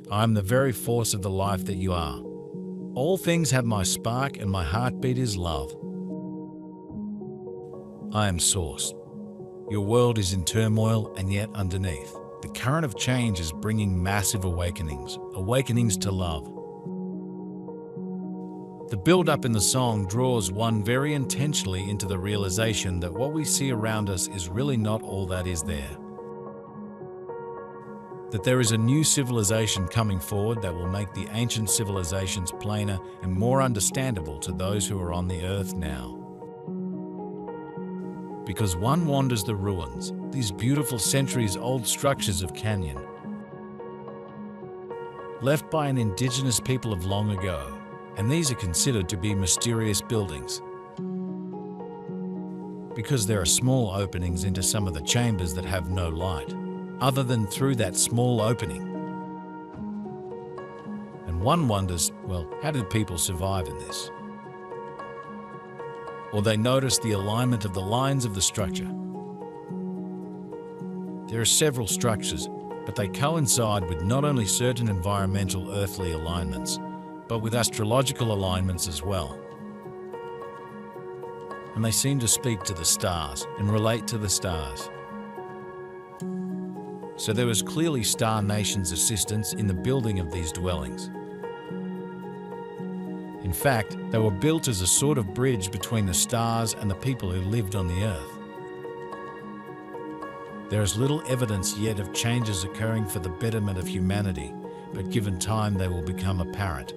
I am the very force of the life that you are. All things have my spark and my heartbeat is love. I am source. Your world is in turmoil and yet underneath, the current of change is bringing massive awakenings, awakenings to love. The build-up in the song draws one very intentionally into the realization that what we see around us is really not all that is there. That there is a new civilization coming forward that will make the ancient civilizations plainer and more understandable to those who are on the earth now. Because one wanders the ruins, these beautiful centuries-old structures of canyon, left by an indigenous people of long ago, and these are considered to be mysterious buildings. Because there are small openings into some of the chambers that have no light, other than through that small opening. And one wonders, well, how did people survive in this? Or they notice the alignment of the lines of the structure. There are several structures, but they coincide with not only certain environmental earthly alignments, but with astrological alignments as well. And they seem to speak to the stars and relate to the stars. So there was clearly Star Nation's assistance in the building of these dwellings. In fact, they were built as a sort of bridge between the stars and the people who lived on the earth. There is little evidence yet of changes occurring for the betterment of humanity, but given time they will become apparent.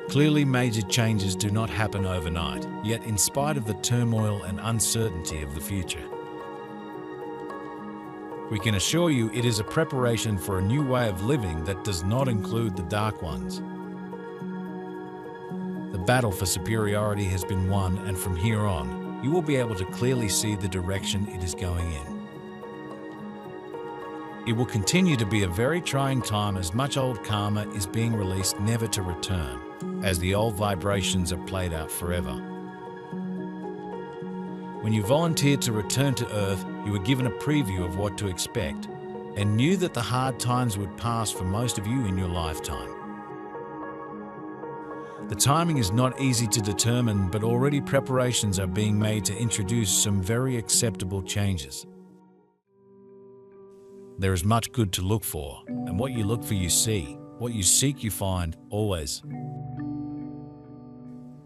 Clearly, major changes do not happen overnight, yet in spite of the turmoil and uncertainty of the future, we can assure you it is a preparation for a new way of living that does not include the dark ones. The battle for superiority has been won, and from here on, you will be able to clearly see the direction it is going in. It will continue to be a very trying time as much old karma is being released never to return, as the old vibrations are played out forever. When you volunteered to return to Earth, you were given a preview of what to expect, and knew that the hard times would pass for most of you in your lifetime. The timing is not easy to determine, but already preparations are being made to introduce some very acceptable changes. There is much good to look for, and what you look for you see, what you seek you find, always.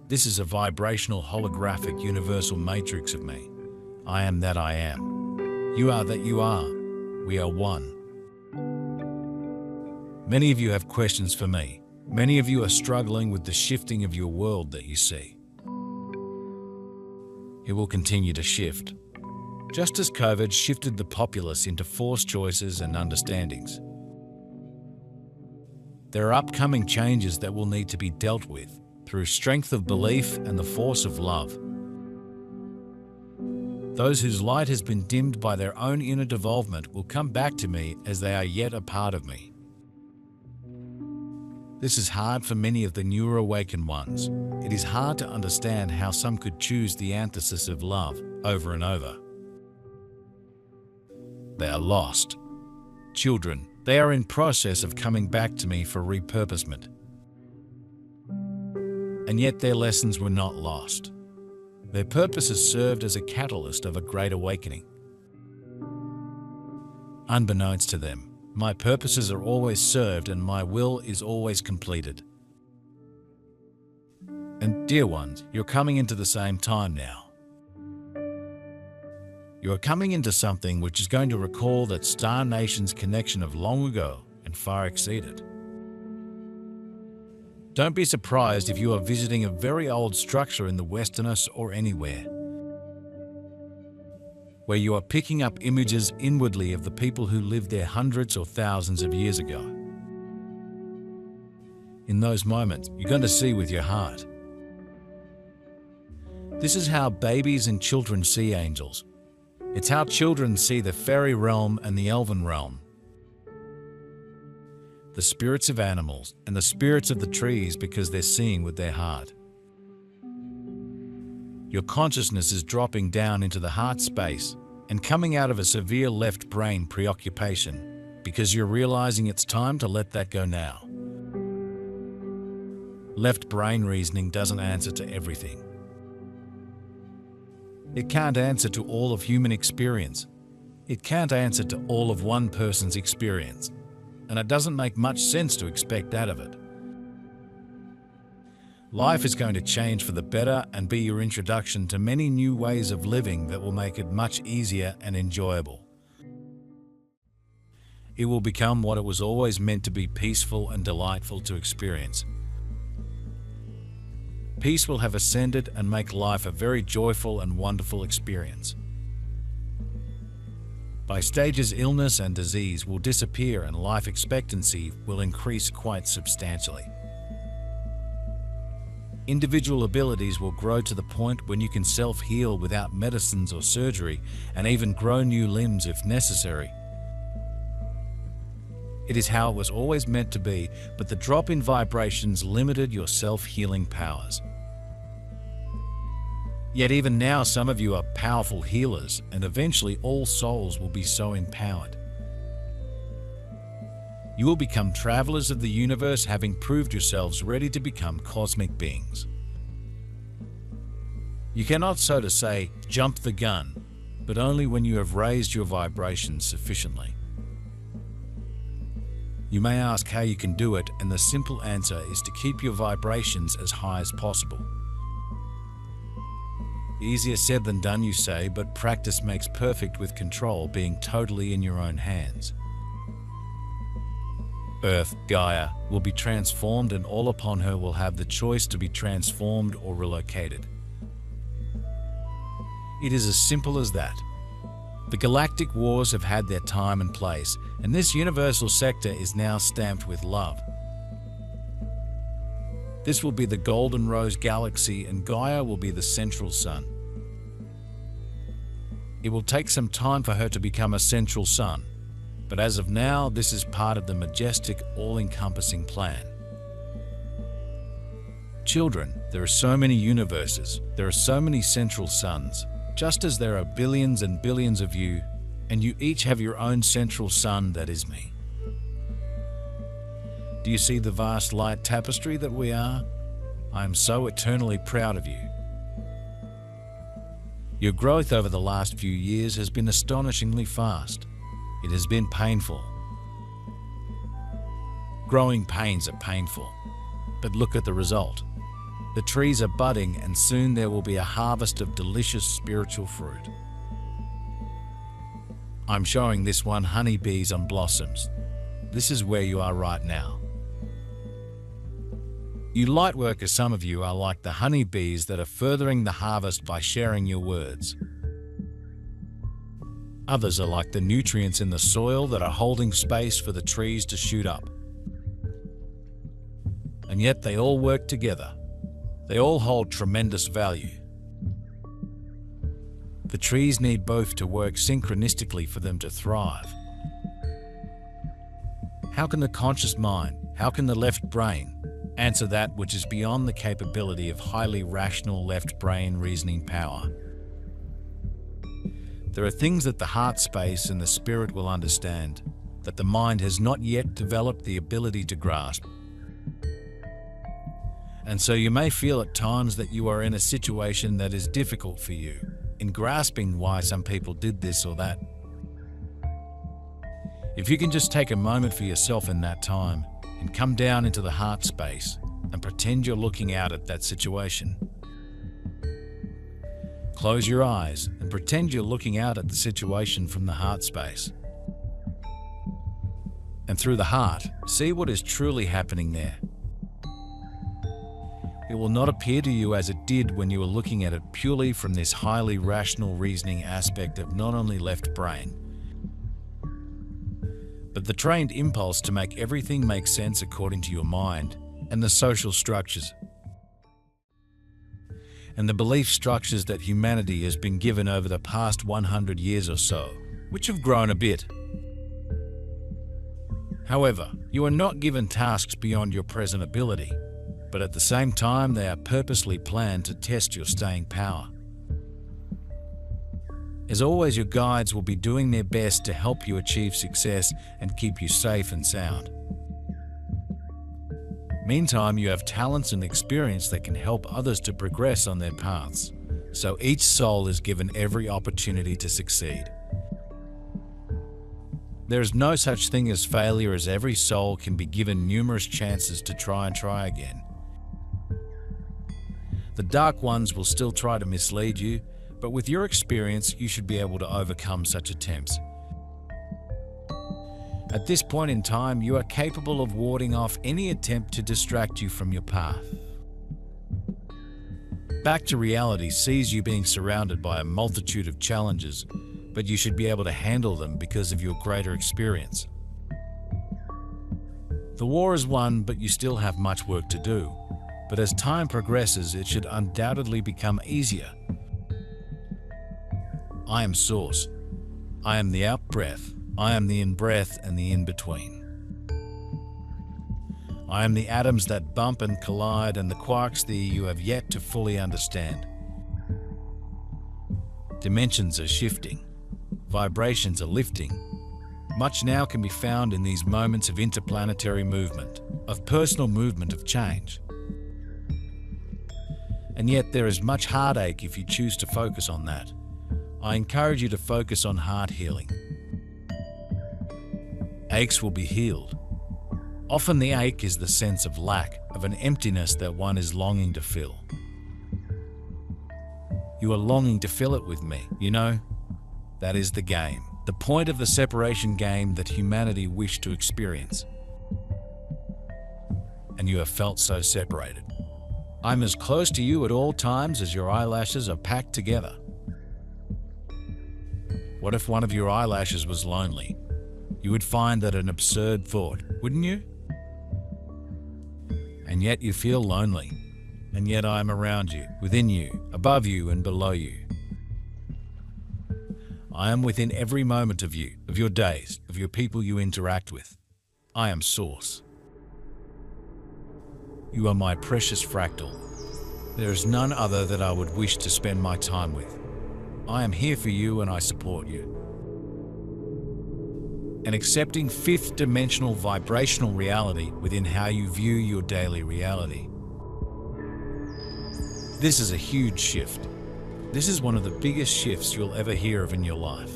This is a vibrational holographic universal matrix of me. I am that I am. You are that you are. We are one. Many of you have questions for me. Many of you are struggling with the shifting of your world that you see. It will continue to shift, just as COVID shifted the populace into forced choices and understandings. There are upcoming changes that will need to be dealt with through strength of belief and the force of love. Those whose light has been dimmed by their own inner devolvement will come back to me as they are yet a part of me. This is hard for many of the newer awakened ones. It is hard to understand how some could choose the antithesis of love over and over. They are lost. Children, they are in process of coming back to me for repurposement. And yet their lessons were not lost. Their purposes served as a catalyst of a great awakening. Unbeknownst to them, my purposes are always served and my will is always completed. And dear ones, you're coming into the same time now. You are coming into something which is going to recall that Star Nation's connection of long ago and far exceeded. Don't be surprised if you are visiting a very old structure in the Westerners or anywhere, where you are picking up images inwardly of the people who lived there hundreds or thousands of years ago. In those moments, you're going to see with your heart. This is how babies and children see angels. It's how children see the fairy realm and the elven realm, the spirits of animals and the spirits of the trees, because they're seeing with their heart. Your consciousness is dropping down into the heart space and coming out of a severe left brain preoccupation, because you're realizing it's time to let that go now. Left brain reasoning doesn't answer to everything. It can't answer to all of human experience. It can't answer to all of one person's experience. And it doesn't make much sense to expect that of it. Life is going to change for the better and be your introduction to many new ways of living that will make it much easier and enjoyable. It will become what it was always meant to be: peaceful and delightful to experience. Peace will have ascended and make life a very joyful and wonderful experience. By stages, illness and disease will disappear and life expectancy will increase quite substantially. Individual abilities will grow to the point when you can self-heal without medicines or surgery, and even grow new limbs if necessary. It is how it was always meant to be, but the drop in vibrations limited your self-healing powers. Yet even now, some of you are powerful healers, and eventually all souls will be so empowered. You will become travelers of the universe, having proved yourselves ready to become cosmic beings. You cannot, so to say, jump the gun, but only when you have raised your vibrations sufficiently. You may ask how you can do it, and the simple answer is to keep your vibrations as high as possible. Easier said than done, you say, but practice makes perfect, with control being totally in your own hands. Earth, Gaia, will be transformed, and all upon her will have the choice to be transformed or relocated. It is as simple as that. The galactic wars have had their time and place, and this universal sector is now stamped with love. This will be the Golden Rose Galaxy, and Gaia will be the central sun. It will take some time for her to become a central sun, but as of now, this is part of the majestic, all-encompassing plan. Children, there are so many universes, there are so many central suns, just as there are billions and billions of you, and you each have your own central sun, that is me. Do you see the vast light tapestry that we are? I am so eternally proud of you. Your growth over the last few years has been astonishingly fast. It has been painful. Growing pains are painful, but look at the result. The trees are budding, and soon there will be a harvest of delicious spiritual fruit. I'm showing this one honeybees on blossoms. This is where you are right now. You lightworkers, some of you are like the honeybees that are furthering the harvest by sharing your words. Others are like the nutrients in the soil that are holding space for the trees to shoot up. And yet they all work together. They all hold tremendous value. The trees need both to work synchronistically for them to thrive. How can the conscious mind, how can the left brain, answer that which is beyond the capability of highly rational left brain reasoning power? There are things that the heart space and the spirit will understand, that the mind has not yet developed the ability to grasp. And so you may feel at times that you are in a situation that is difficult for you, in grasping why some people did this or that. If you can just take a moment for yourself in that time, and come down into the heart space and pretend you're looking out at that situation. Close your eyes and pretend you're looking out at the situation from the heart space. And through the heart, see what is truly happening there. It will not appear to you as it did when you were looking at it purely from this highly rational reasoning aspect of not only left brain, but the trained impulse to make everything make sense according to your mind and the social structures and the belief structures that humanity has been given over the past 100 years or so, which have grown a bit. However, you are not given tasks beyond your present ability, but at the same time they are purposely planned to test your staying power. As always, your guides will be doing their best to help you achieve success and keep you safe and sound. Meantime, you have talents and experience that can help others to progress on their paths, so each soul is given every opportunity to succeed. There is no such thing as failure, as every soul can be given numerous chances to try again. The dark ones will still try to mislead you, but with your experience, you should be able to overcome such attempts. At this point in time, you are capable of warding off any attempt to distract you from your path. Back to reality sees you being surrounded by a multitude of challenges, but you should be able to handle them because of your greater experience. The war is won, but you still have much work to do. But as time progresses, it should undoubtedly become easier. I am Source. I am the out-breath. I am the in-breath and the in-between. I am the atoms that bump and collide and the quarks that you have yet to fully understand. Dimensions are shifting. Vibrations are lifting. Much now can be found in these moments of interplanetary movement, of personal movement of change. And yet there is much heartache if you choose to focus on that. I encourage you to focus on heart healing. Aches will be healed. Often the ache is the sense of lack, of an emptiness that one is longing to fill. You are longing to fill it with me, you know? That is the game, the point of the separation game that humanity wished to experience. And you have felt so separated. I'm as close to you at all times as your eyelashes are packed together. What if one of your eyelashes was lonely? You would find that an absurd thought, wouldn't you? And yet you feel lonely. And yet I am around you, within you, above you and below you. I am within every moment of you, of your days, of your people you interact with. I am Source. You are my precious fractal. There is none other that I would wish to spend my time with. I am here for you and I support you. And accepting fifth dimensional vibrational reality within how you view your daily reality. This is a huge shift. This is one of the biggest shifts you'll ever hear of in your life.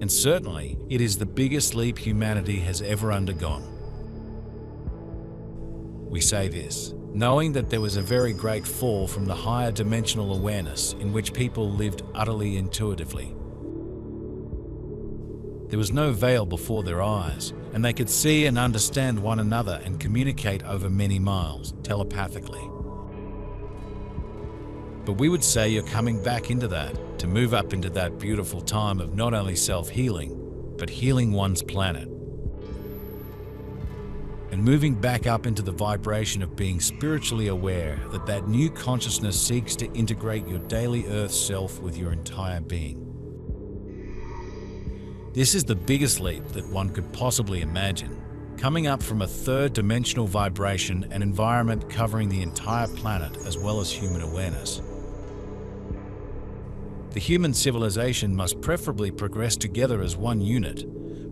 And certainly, it is the biggest leap humanity has ever undergone. We say this, knowing that there was a very great fall from the higher dimensional awareness in which people lived utterly intuitively. There was no veil before their eyes, and they could see and understand one another and communicate over many miles, telepathically. But we would say you're coming back into that, to move up into that beautiful time of not only self-healing, but healing one's planet. And moving back up into the vibration of being spiritually aware that that new consciousness seeks to integrate your daily earth self with your entire being. This is the biggest leap that one could possibly imagine, coming up from a third dimensional vibration and environment covering the entire planet as well as human awareness. The human civilization must preferably progress together as one unit,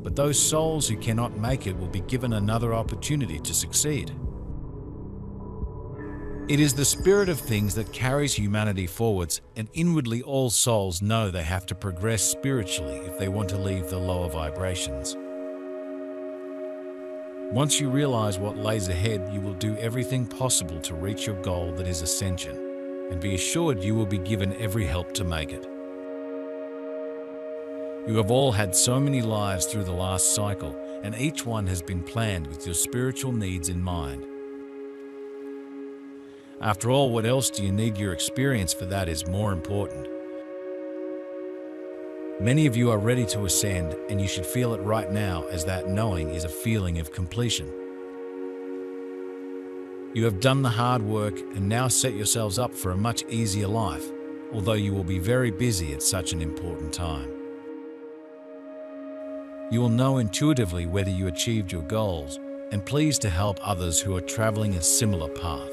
but those souls who cannot make it will be given another opportunity to succeed. It is the spirit of things that carries humanity forwards, and inwardly all souls know they have to progress spiritually if they want to leave the lower vibrations. Once you realize what lays ahead, you will do everything possible to reach your goal, that is ascension, and be assured you will be given every help to make it. You have all had so many lives through the last cycle, and each one has been planned with your spiritual needs in mind. After all, what else do you need? Your experience for that is more important. Many of you are ready to ascend, and you should feel it right now, as that knowing is a feeling of completion. You have done the hard work and now set yourselves up for a much easier life, although you will be very busy at such an important time. You will know intuitively whether you achieved your goals, and pleased to help others who are traveling a similar path.